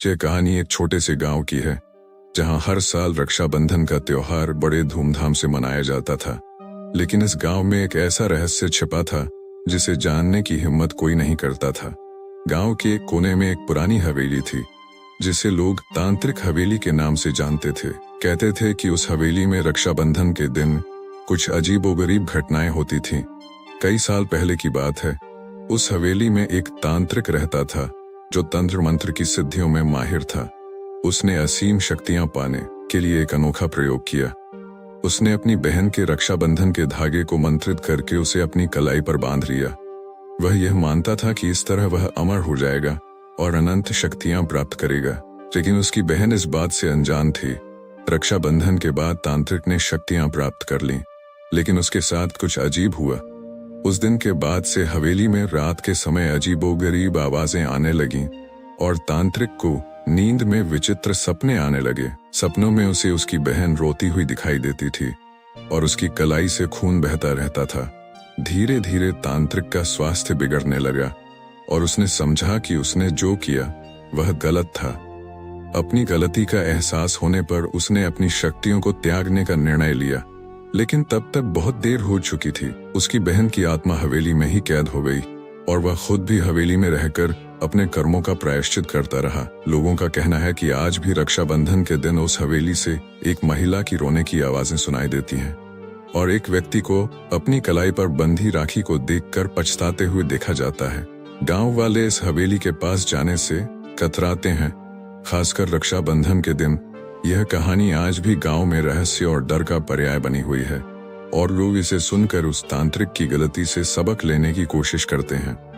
यह कहानी एक छोटे से गांव की है जहां हर साल रक्षाबंधन का त्योहार बड़े धूमधाम से मनाया जाता था। लेकिन इस गांव में एक ऐसा रहस्य छिपा था जिसे जानने की हिम्मत कोई नहीं करता था। गांव के एक कोने में एक पुरानी हवेली थी जिसे लोग तांत्रिक हवेली के नाम से जानते थे। कहते थे कि उस हवेली में रक्षाबंधन के दिन कुछ अजीबोगरीब घटनाएं होती थीं। कई साल पहले की बात है। उस हवेली में एक तांत्रिक रहता था जो तंत्र मंत्र की सिद्धियों में माहिर था। उसने असीम शक्तियां पाने के लिए एक अनोखा प्रयोग किया। उसने अपनी बहन के रक्षाबंधन के धागे को मंत्रित करके उसे अपनी कलाई पर बांध लिया। वह यह मानता था कि इस तरह वह अमर हो जाएगा और अनंत शक्तियां प्राप्त करेगा। लेकिन उसकी बहन इस बात से अनजान थी। रक्षाबंधन के बाद तांत्रिक ने शक्तियां प्राप्त कर लीं, लेकिन उसके साथ कुछ अजीब हुआ। उस दिन के बाद से हवेली में रात के समय अजीबोगरीब आवाजें आने लगीं और तांत्रिक को नींद में विचित्र सपने आने लगे। सपनों में उसे उसकी बहन रोती हुई दिखाई देती थी और उसकी कलाई से खून बहता रहता था। धीरे धीरे तांत्रिक का स्वास्थ्य बिगड़ने लगा और उसने समझा कि उसने जो किया वह गलत था। अपनी गलती का एहसास होने पर उसने अपनी शक्तियों को त्यागने का निर्णय लिया। लेकिन तब तक बहुत देर हो चुकी थी। उसकी बहन की आत्मा हवेली में ही कैद हो गई और वह खुद भी हवेली में रहकर अपने कर्मों का प्रायश्चित करता रहा। लोगों का कहना है कि आज भी रक्षाबंधन के दिन उस हवेली से एक महिला की रोने की आवाजें सुनाई देती हैं और एक व्यक्ति को अपनी कलाई पर बंधी राखी को देखकर पछताते हुए देखा जाता है। गांव वाले इस हवेली के पास जाने से कतराते हैं, खासकर रक्षाबंधन के दिन। यह कहानी आज भी गांव में रहस्य और डर का पर्याय बनी हुई है और लोग इसे सुनकर उस तांत्रिक की गलती से सबक लेने की कोशिश करते हैं।